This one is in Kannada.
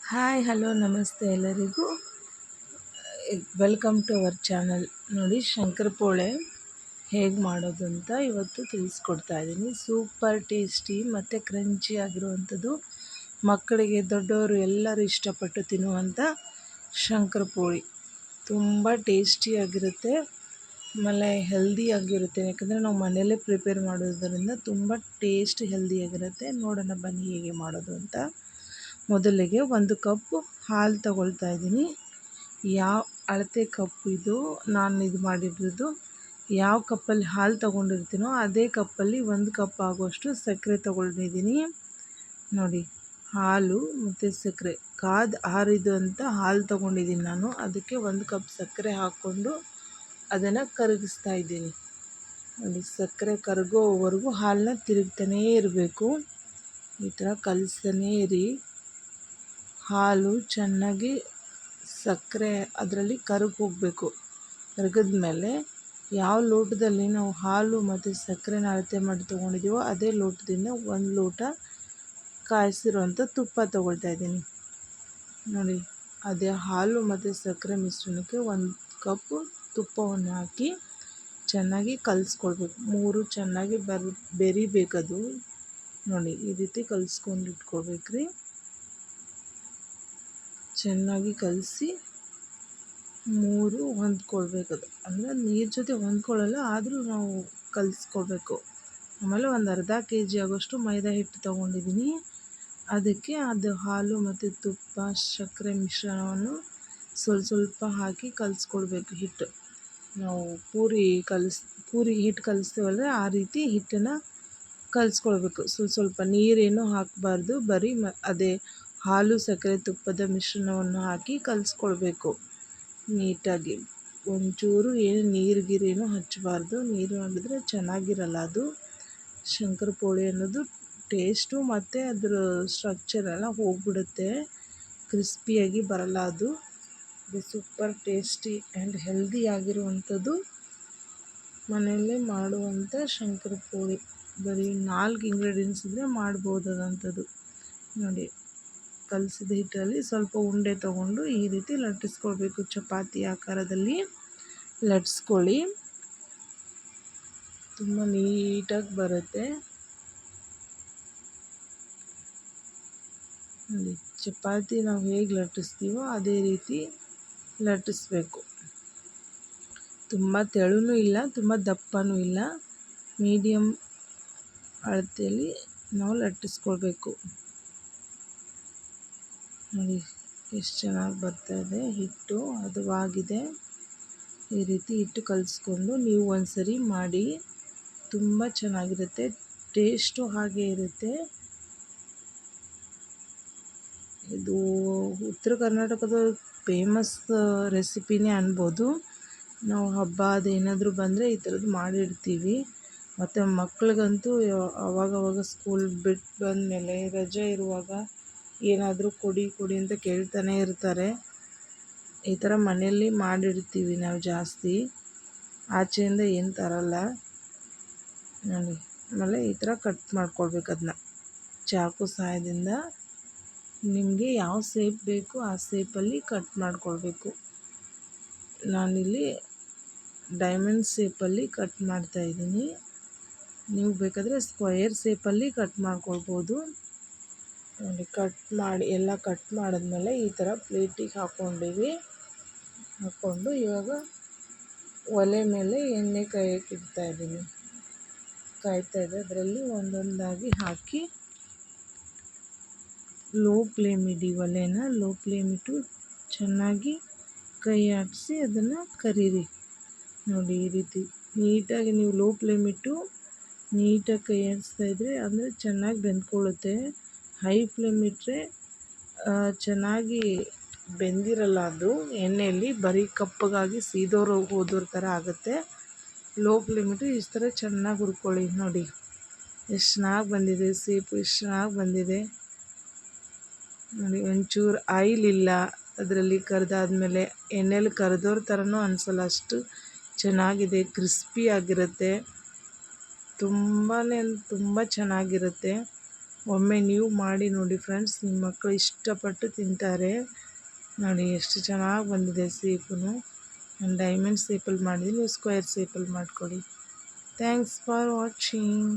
ಹಾಯ್ ಹಲೋ ನಮಸ್ತೆ ಎಲ್ಲರಿಗೂ. Welcome to our channel. ನೋಡಿ, ಶಂಕರಪೋಳೆ ಹೇಗೆ ಮಾಡೋದು ಅಂತ ಇವತ್ತು ತಿಳಿಸ್ಕೊಡ್ತಾ ಇದ್ದೀನಿ. ಸೂಪರ್ ಟೇಸ್ಟಿ ಮತ್ತು ಕ್ರಂಚಿ ಆಗಿರುವಂಥದ್ದು, ಮಕ್ಕಳಿಗೆ ದೊಡ್ಡವರು ಎಲ್ಲರೂ ಇಷ್ಟಪಟ್ಟು ತಿನ್ನುವಂಥ ಶಂಕರಪೋಳಿ ತುಂಬ ಟೇಸ್ಟಿಯಾಗಿರುತ್ತೆ, ಆಮೇಲೆ ಹೆಲ್ದಿಯಾಗಿರುತ್ತೆ. ಯಾಕಂದರೆ ನಾವು ಮನೆಯಲ್ಲೇ ಪ್ರಿಪೇರ್ ಮಾಡೋದರಿಂದ ತುಂಬ ಟೇಸ್ಟ್ ಹೆಲ್ದಿಯಾಗಿರುತ್ತೆ. ನೋಡೋಣ ಬನ್ನಿ ಹೇಗೆ ಮಾಡೋದು ಅಂತ. ಮೊದಲಿಗೆ 1 ಕಪ್ ಹಾಲು ತಗೊಳ್ತಾ ಇದ್ದೀನಿ. ಯಾವ ಅಳತೆ ಕಪ್ ಇದು ನಾನು ಇದು ಮಾಡಿರೋದು, ಯಾವ ಕಪ್ಪಲ್ಲಿ ಹಾಲು ತೊಗೊಂಡಿರ್ತೀನೋ ಅದೇ ಕಪ್ಪಲ್ಲಿ 1 ಕಪ್ ಆಗುವಷ್ಟು ಸಕ್ಕರೆ ತೊಗೊಂಡಿದ್ದೀನಿ. ನೋಡಿ, ಹಾಲು ಮತ್ತು ಸಕ್ಕರೆ ಆರಿದು ಅಂತ ಹಾಲು ತೊಗೊಂಡಿದ್ದೀನಿ ನಾನು. ಅದಕ್ಕೆ 1 ಕಪ್ ಸಕ್ಕರೆ ಹಾಕ್ಕೊಂಡು ಅದನ್ನು ಕರಗಿಸ್ತಾ ಇದ್ದೀನಿ. ನೋಡಿ, ಸಕ್ಕರೆ ಕರಗೋವರೆಗೂ ಹಾಲನ್ನ ತಿರುಗ್ತಾನೇ ಇರಬೇಕು. ಈ ಥರ ಕಲಿಸ್ತಾನೇ ಇರಿ. ಹಾಲು ಚೆನ್ನಾಗಿ ಸಕ್ಕರೆ ಅದರಲ್ಲಿ ಹೋಗಬೇಕು. ಕರಗಿದ್ಮೇಲೆ ಯಾವ ಲೋಟದಲ್ಲಿ ನಾವು ಹಾಲು ಮತ್ತು ಸಕ್ಕರೆನ ಅಳತೆ ಮಾಡಿ ತೊಗೊಂಡಿದ್ದೀವೋ ಅದೇ ಲೋಟದಿಂದ 1 ಲೋಟ ಕಾಯಿಸಿರುವಂಥ ತುಪ್ಪ ತೊಗೊಳ್ತಾ ಇದ್ದೀನಿ. ನೋಡಿ, ಅದೇ ಹಾಲು ಮತ್ತು ಸಕ್ಕರೆ ಮಿಶ್ರಣಕ್ಕೆ 1 ಕಪ್ ತುಪ್ಪವನ್ನು ಹಾಕಿ ಚೆನ್ನಾಗಿ ಕಲಿಸ್ಕೊಳ್ಬೇಕು. 3 ಚೆನ್ನಾಗಿ ಬೆರಿಬೇಕದು. ನೋಡಿ, ಈ ರೀತಿ ಕಲಿಸ್ಕೊಂಡು ಇಟ್ಕೊಳ್ಬೇಕ್ರಿ. ಚೆನ್ನಾಗಿ ಕಲಸಿ 3 ಹೊಂದ್ಕೊಳ್ಬೇಕದು. ಅಂದರೆ ನೀರು ಜೊತೆ ಹೊಂದ್ಕೊಳ್ಳಲ್ಲ, ಆದರೂ ನಾವು ಕಲಿಸ್ಕೊಳ್ಬೇಕು. ಆಮೇಲೆ ಒಂದು ಅರ್ಧ kg ಆಗೋಷ್ಟು ಮೈದಾ ಹಿಟ್ಟು ತೊಗೊಂಡಿದ್ದೀನಿ. ಅದಕ್ಕೆ ಅದು ಹಾಲು ಮತ್ತು ತುಪ್ಪ ಸಕ್ಕರೆ ಮಿಶ್ರಣವನ್ನು ಸ್ವಲ್ಪ ಹಾಕಿ ಕಲಿಸ್ಕೊಳ್ಬೇಕು. ಹಿಟ್ಟು ನಾವು ಪೂರಿ ಹಿಟ್ಟು ಕಲಿಸ್ತೀವಲ್ಲ, ಆ ರೀತಿ ಹಿಟ್ಟನ್ನು ಕಲಿಸ್ಕೊಳ್ಬೇಕು. ಸ್ವಲ್ಪ ನೀರೇನು ಹಾಕಬಾರ್ದು, ಬರೀ ಅದೇ ಹಾಲು ಸಕ್ಕರೆ ತುಪ್ಪದ ಮಿಶ್ರಣವನ್ನು ಹಾಕಿ ಕಲಿಸ್ಕೊಳ್ಬೇಕು ನೀಟಾಗಿ. ಒಂಚೂರು ನೀರು ಹಚ್ಚಬಾರ್ದು. ನೀರು ಮಾಡಿದ್ರೆ ಚೆನ್ನಾಗಿರಲ್ಲ ಅದು. ಶಂಕರಪೋಳಿ ಅನ್ನೋದು ಟೇಸ್ಟು ಮತ್ತು ಅದರ ಸ್ಟ್ರಕ್ಚರ್ ಎಲ್ಲ ಹೋಗಿಬಿಡುತ್ತೆ, ಕ್ರಿಸ್ಪಿಯಾಗಿ ಬರಲ್ಲ ಅದು. ಸೂಪರ್ ಟೇಸ್ಟಿ ಆ್ಯಂಡ್ ಹೆಲ್ದಿ ಆಗಿರುವಂಥದ್ದು ಮನೆಯಲ್ಲೇ ಮಾಡುವಂಥ ಶಂಕರಪೋಳಿ. ಬರೀ 4 ಇಂಗ್ರೀಡಿಯೆಂಟ್ಸ್ ಇದ್ದರೆ ಮಾಡ್ಬೋದಾದಂಥದ್ದು. ನೋಡಿ, ಕಲಸಿದ ಹಿಟ್ಟಲ್ಲಿ ಸ್ವಲ್ಪ ಉಂಡೆ ತೊಗೊಂಡು ಈ ರೀತಿ ಲಟ್ಟಿಸ್ಕೊಳ್ಬೇಕು. ಚಪಾತಿ ಆಕಾರದಲ್ಲಿ ಲಟ್ಟಿಸ್ಕೊಳ್ಳಿ, ತುಂಬ ನೀಟಾಗಿ ಬರುತ್ತೆ. ನೋಡಿ, ಚಪಾತಿ ನಾವು ಹೇಗೆ ಲಟ್ಟಿಸ್ತೀವೋ ಅದೇ ರೀತಿ ಲಟ್ಟಿಸ್ಬೇಕು. ತುಂಬ ತೆಳುನೂ ಇಲ್ಲ, ತುಂಬ ದಪ್ಪನೂ ಇಲ್ಲ, ಮೀಡಿಯಮ್ ಅಳತೆಯಲ್ಲಿ ನಾವು ಲಟ್ಟಿಸ್ಕೊಳ್ಬೇಕು. ನೋಡಿ, ಎಷ್ಟು ಚೆನ್ನಾಗಿ ಬರ್ತಾಯಿದೆ ಹಿಟ್ಟು, ಹದವಾಗಿದೆ. ಈ ರೀತಿ ಹಿಟ್ಟು ಕಲಿಸ್ಕೊಂಡು ನೀವು ಒಂದ್ಸರಿ ಮಾಡಿ, ತುಂಬ ಚೆನ್ನಾಗಿರುತ್ತೆ. ಟೇಸ್ಟು ಹಾಗೆ ಇರುತ್ತೆ. ಇದು ಉತ್ತರ ಕರ್ನಾಟಕದ ಫೇಮಸ್ ರೆಸಿಪಿನೇ ಅನ್ಬೋದು. ನಾವು ಹಬ್ಬ ಅದೇನಾದರೂ ಬಂದರೆ ಈ ಥರದ್ದು ಮಾಡಿರ್ತೀವಿ. ಮತ್ತು ಮಕ್ಳಿಗಂತೂ ಅವಾಗವಾಗ ಸ್ಕೂಲ್ ಬಿಟ್ಟು ಬಂದಮೇಲೆ ರಜೆ ಇರುವಾಗ ಏನಾದರೂ ಕೊಡಿ ಅಂತ ಕೇಳ್ತಾನೆ ಇರ್ತಾರೆ. ಈ ಥರ ಮನೆಯಲ್ಲಿ ಮಾಡಿರ್ತೀವಿ ನಾವು ಜಾಸ್ತಿ, ಆಚೆಯಿಂದ ಏನು ತರಲ್ಲ. ನೋಡಿ, ಆಮೇಲೆ ಈ ಥರ ಕಟ್ ಮಾಡ್ಕೊಳ್ಬೇಕು. ಅದನ್ನ ಚಾಕು ಸಹಾಯದಿಂದ ನಿಮಗೆ ಯಾವ ಶೇಪ್ ಬೇಕು ಆ ಶೇಪಲ್ಲಿ ಕಟ್ ಮಾಡ್ಕೊಳ್ಬೇಕು. ನಾನಿಲ್ಲಿ ಡೈಮಂಡ್ ಶೇಪಲ್ಲಿ ಕಟ್ ಮಾಡ್ತಾಯಿದ್ದೀನಿ. ನೀವು ಬೇಕಾದರೆ ಸ್ಕ್ವಯರ್ ಶೇಪಲ್ಲಿ ಕಟ್ ಮಾಡ್ಕೊಳ್ಬೋದು. ನೋಡಿ, ಎಲ್ಲ ಕಟ್ ಮಾಡಿದ್ಮೇಲೆ ಈ ಥರ ಪ್ಲೇಟಿಗೆ ಹಾಕ್ಕೊಂಡು ಇವಾಗ ಒಲೆ ಮೇಲೆ ಎಣ್ಣೆ ಕಾಯ್ತಾ ಇದೆ. ಅದರಲ್ಲಿ ಒಂದೊಂದಾಗಿ ಹಾಕಿ ಲೋ ಫ್ಲೇಮ್ ಇಡಿ. ಒಲೆನ ಲೋ ಫ್ಲೇಮ್ ಇಟ್ಟು ಚೆನ್ನಾಗಿ ಕೈ ಆಡಿಸಿ ಅದನ್ನು ಕರೀರಿ. ನೋಡಿ, ಈ ರೀತಿ ನೀಟಾಗಿ ನೀವು ಲೋ ಫ್ಲೇಮ್ ಇಟ್ಟು ನೀಟಾಗಿ ಕೈ ಆಡಿಸ್ತಾಯಿದ್ರೆ ಅಂದರೆ ಚೆನ್ನಾಗಿ ಬೆಂದ್ಕೊಳ್ಳುತ್ತೆ. ಹೈ ಫ್ಲೇಮ್ ಇಟ್ಟರೆ ಚೆನ್ನಾಗಿ ಬೆಂದಿರಲ್ಲ, ಅದು ಎಣ್ಣೆಯಲ್ಲಿ ಬರೀ ಕಪ್ಪಗಾಗಿ ಹೋದೋರ ಥರ ಆಗುತ್ತೆ. ಲೋ ಫ್ಲೇಮ್ ಇಟ್ಟು ಇಷ್ಟು ಥರ ಚೆನ್ನಾಗಿ ಹುರ್ಕೊಳ್ಳಿ. ನೋಡಿ, ಎಷ್ಟು ಚೆನ್ನಾಗಿ ಬಂದಿದೆ, ಸೇಪು ಎಷ್ಟು ಚೆನ್ನಾಗಿ ಬಂದಿದೆ. ನೋಡಿ, ಒಂಚೂರು ಆಯಿಲ್ ಇಲ್ಲ ಅದರಲ್ಲಿ. ಕರೆದಾದ್ಮೇಲೆ ಎಣ್ಣೆಲಿ ಕರೆದೋರ ಥರನೂ ಅನಿಸಲ್ಲ, ಅಷ್ಟು ಚೆನ್ನಾಗಿದೆ. ಕ್ರಿಸ್ಪಿ ಆಗಿರುತ್ತೆ, ತುಂಬ ಚೆನ್ನಾಗಿರುತ್ತೆ. ಒಮ್ಮೆ ನೀವು ಮಾಡಿ ನೋಡಿ ಫ್ರೆಂಡ್ಸ್, ನಿಮ್ಮ ಮಕ್ಕಳು ಇಷ್ಟಪಟ್ಟು ತಿಂತಾರೆ. ನೋಡಿ ಎಷ್ಟು ಚೆನ್ನಾಗಿ ಬಂದಿದೆ ಸೇಪು. ನಾನು ಡೈಮಂಡ್ ಸೇಪಲ್ಲಿ ಮಾಡಿದ್ದೀನಿ, ನೀವು ಸ್ಕ್ವೇರ್ ಸೇಪಲ್ಲಿ ಮಾಡಿಕೊಡಿ. Thanks for watching.